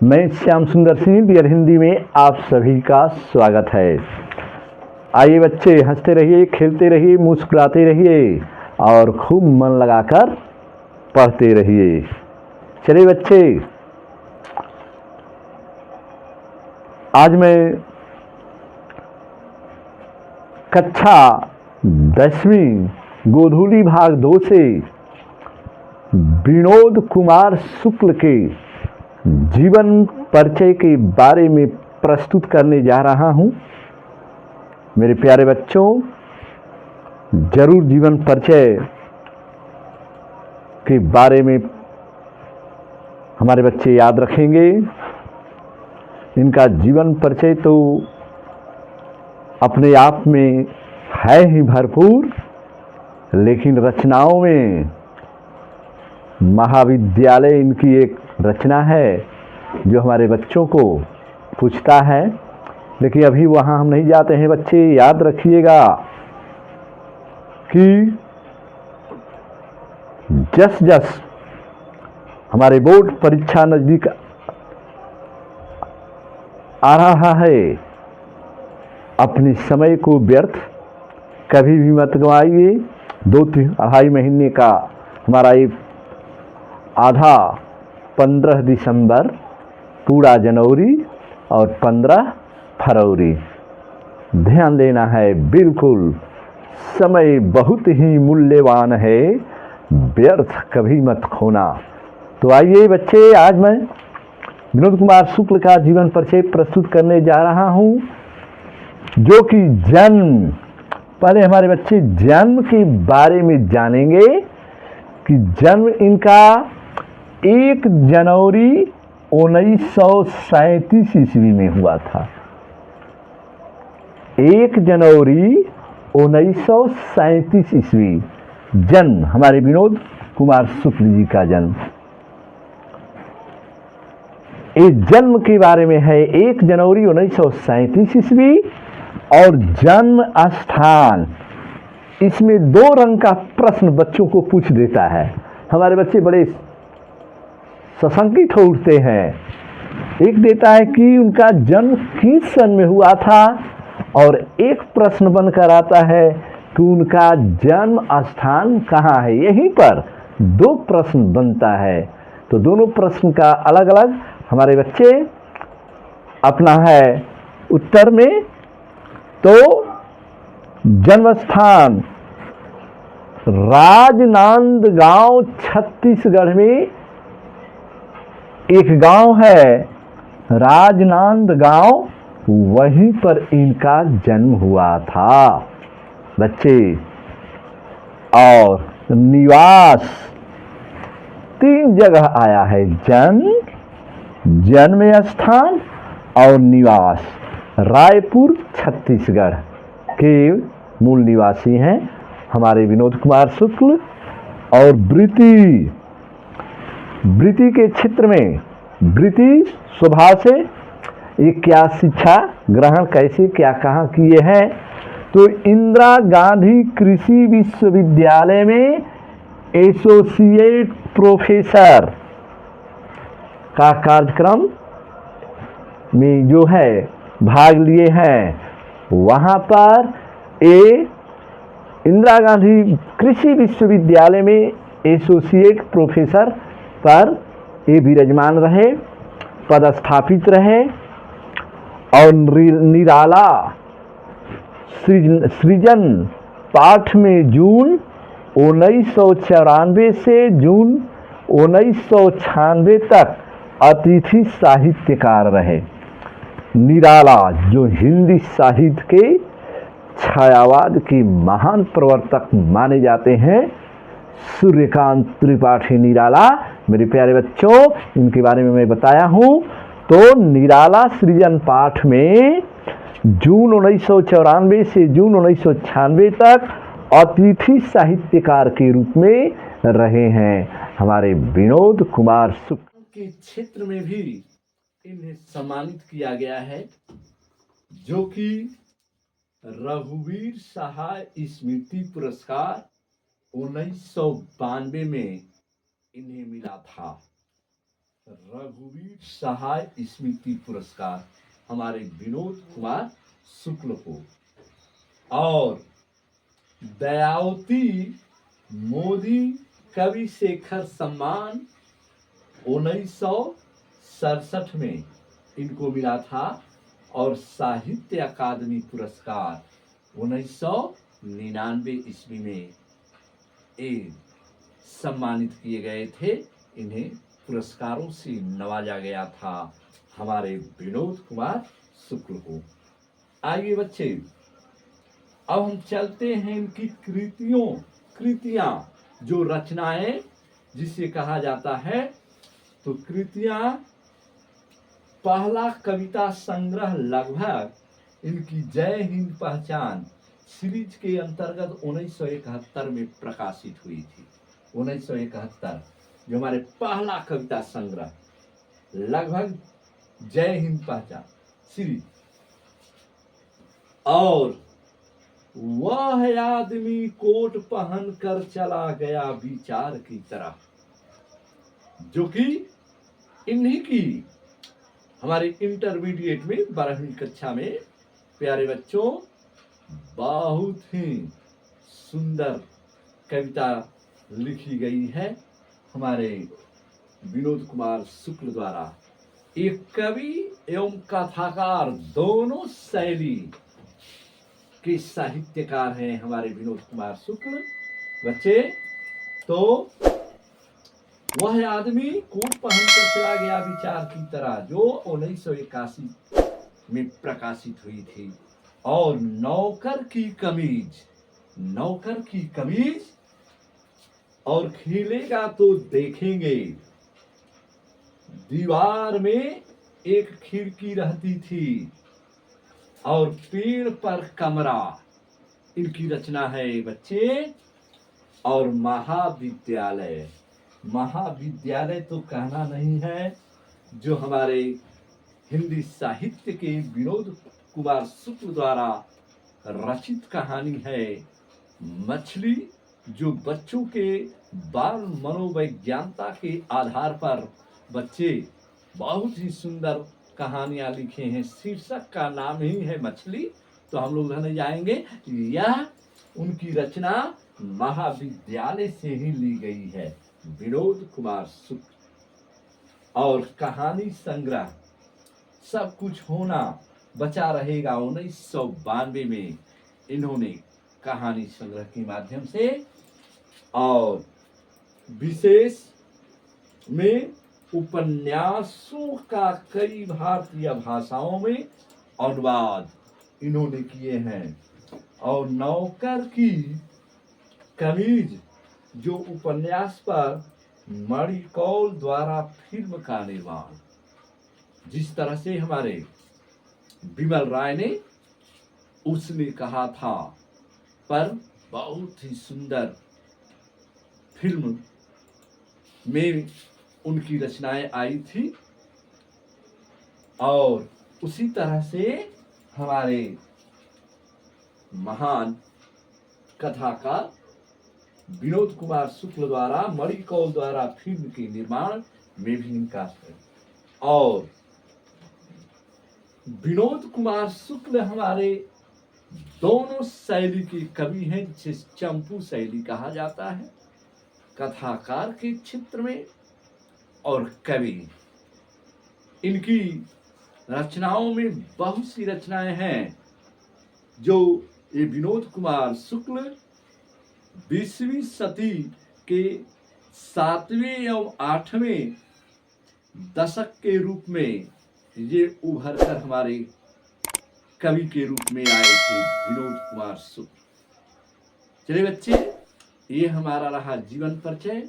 मैं श्याम सुंदर सिंह डियर हिंदी में आप सभी का स्वागत है। आइए बच्चे, हंसते रहिए, खेलते रहिए, मुस्कुराते रहिए और खूब मन लगाकर पढ़ते रहिए। चलिए बच्चे, आज मैं कक्षा 10वीं गोधूली भाग 2 से विनोद कुमार शुक्ल के जीवन परिचय के बारे में प्रस्तुत करने जा रहा हूं। मेरे प्यारे बच्चों, जरूर जीवन परिचय के बारे में हमारे बच्चे याद रखेंगे। इनका जीवन परिचय तो अपने आप में है ही भरपूर, लेकिन रचनाओं में महाविद्यालय इनकी एक रचना है जो हमारे बच्चों को पूछता है। लेकिन अभी वहाँ हम नहीं जाते हैं बच्चे। याद रखिएगा कि जस जस हमारे बोर्ड परीक्षा नज़दीक आ रहा है, अपने समय को व्यर्थ कभी भी मत गंवाइए। 2-2.5 महीने का हमारा ये आधा 15 दिसंबर, पूरा जनवरी और 15 फरवरी ध्यान देना है। बिल्कुल, समय बहुत ही मूल्यवान है, व्यर्थ कभी मत खोना। तो आइए बच्चे, आज मैं विनोद कुमार शुक्ल का जीवन परिचय प्रस्तुत करने जा रहा हूं, जो कि जन्म, पहले हमारे बच्चे जन्म के बारे में जानेंगे कि जन्म इनका 1 जनवरी 1937 ईस्वी में हुआ था। 1 जनवरी 1937 ईस्वी जन्म हमारे विनोद कुमार शुक्ल जी का जन्म। इस जन्म के बारे में है 1 जनवरी 1937 ईस्वी और जन्म स्थान। इसमें 2 रंग का प्रश्न बच्चों को पूछ देता है। हमारे बच्चे बड़े सशंकित हो उठते हैं। एक देता है कि उनका जन्म किस सन में हुआ था, और एक प्रश्न बनकर आता है कि उनका जन्म स्थान कहाँ है। यहीं पर 2 प्रश्न बनता है। तो दोनों प्रश्न का अलग अलग हमारे बच्चे अपना है उत्तर में। तो जन्म स्थान राजनांदगांव छत्तीसगढ़ में एक गांव है, राजनांदगांव, वहीं पर इनका जन्म हुआ था बच्चे। और निवास 3 जगह आया है, जन्म स्थान और निवास। रायपुर छत्तीसगढ़ के मूल निवासी हैं हमारे विनोद कुमार शुक्ल। और वृत्ति के क्षेत्र में, वृत्ति स्वभाव से ये क्या शिक्षा ग्रहण कैसे क्या कहाँ किए हैं, तो इंदिरा गांधी कृषि विश्वविद्यालय में एसोसिएट प्रोफेसर का कार्यक्रम में जो है भाग लिए हैं। वहाँ पर इंदिरा गांधी कृषि विश्वविद्यालय में एसोसिएट प्रोफेसर पर ये विराजमान रहे, पदस्थापित रहे। और निराला सृजन पाठ में जून 1994 से जून 1996 तक अतिथि साहित्यकार रहे। निराला जो हिंदी साहित्य के छायावाद के महान प्रवर्तक माने जाते हैं, सूर्यकांत त्रिपाठी निराला। मेरे प्यारे बच्चों, इनके बारे में मैं बताया हूँ। तो निराला सृजन पाठ में जून 1994 से जून 1996 तक अतिथि साहित्यकार के रूप में रहे हैं हमारे विनोद कुमार शुक्ल। के क्षेत्र में भी इन्हें सम्मानित किया गया है, जो कि रघुवीर सहाय स्मृति पुरस्कार 1992 में इन्हें मिला था। रघुवीर सहाय स्मृति पुरस्कार हमारे विनोद कुमार शुक्ल को, और दयावती मोदी कवि शेखर सम्मान 1967 में इनको मिला था, और साहित्य अकादमी पुरस्कार 1999 ईस्वी में सम्मानित किए गए थे। इन्हें पुरस्कारों से नवाजा गया था हमारे विनोद कुमार शुक्ल को। आइए बच्चे, अब हम चलते हैं इनकी कृतियां जो रचनाएं जिसे कहा जाता है, तो कृतियां पहला कविता संग्रह लगभग इनकी जय हिंद पहचान सीरीज के अंतर्गत 1971 में प्रकाशित हुई थी। 1971 जो हमारे पहला कविता संग्रह लगभग जय हिंद पहचान सीरीज। और वह आदमी कोट पहन कर चला गया विचार की तरह, जो कि इन्हीं की हमारे इंटरमीडिएट में 12वीं कक्षा में प्यारे बच्चों बहुत ही सुंदर कविता लिखी गई है हमारे विनोद कुमार शुक्ल द्वारा। एक कवि एवं कथाकार दोनों शैली के साहित्यकार हैं हमारे विनोद कुमार शुक्ल बच्चे। तो वह आदमी कोट पहनकर चला गया विचार की तरह, जो 1981 में प्रकाशित हुई थी, और नौकर की कमीज और खिलेगा तो देखेंगे। दीवार में एक खिड़की रहती थी और पेड़ पर कमरा, इनकी रचना है बच्चे। और महाविद्यालय तो कहना नहीं है, जो हमारे हिंदी साहित्य के विनोद कुमार शुक्ल द्वारा रचित कहानी है मछली, जो बच्चों के बाल मनोवैज्ञानिकता के आधार पर बच्चे बहुत ही सुंदर कहानियां लिखे हैं। शीर्षक का नाम ही है मछली, तो हम लोग जाने जाएंगे यह उनकी रचना महाविद्यालय से ही ली गई है, विनोद कुमार शुक्ल। और कहानी संग्रह सब कुछ होना बचा रहेगा 1992 में इन्होंने कहानी संग्रह के माध्यम से, और विशेष में उपन्यासों का कई भारतीय भाषाओं में अनुवाद इन्होंने किए हैं। और नौकर की कमीज जो उपन्यास पर मणिकौल द्वारा फिल्म का निर्माण, जिस तरह से हमारे विमल राय ने उसने कहा था, पर बहुत ही सुंदर फिल्म में उनकी रचनाएं आई थी। और उसी तरह से हमारे महान कथाकार विनोद कुमार शुक्ल द्वारा मणिकौल द्वारा फिल्म के निर्माण में भी इनका है। और विनोद कुमार शुक्ल हमारे दोनों शैली के कवि हैं, जिसे चंपू शैली कहा जाता है कथाकार के क्षेत्र में, और कवि। इनकी रचनाओं में बहुत सी रचनाएं हैं, जो ये विनोद कुमार शुक्ल 20वीं सदी के 7वें एवं 8वें दशक के रूप में ये उभर कर हमारे कवि के रूप में आए थे, विनोद कुमार शुक्ल। चलिए बच्चे, ये हमारा रहा जीवन परिचय।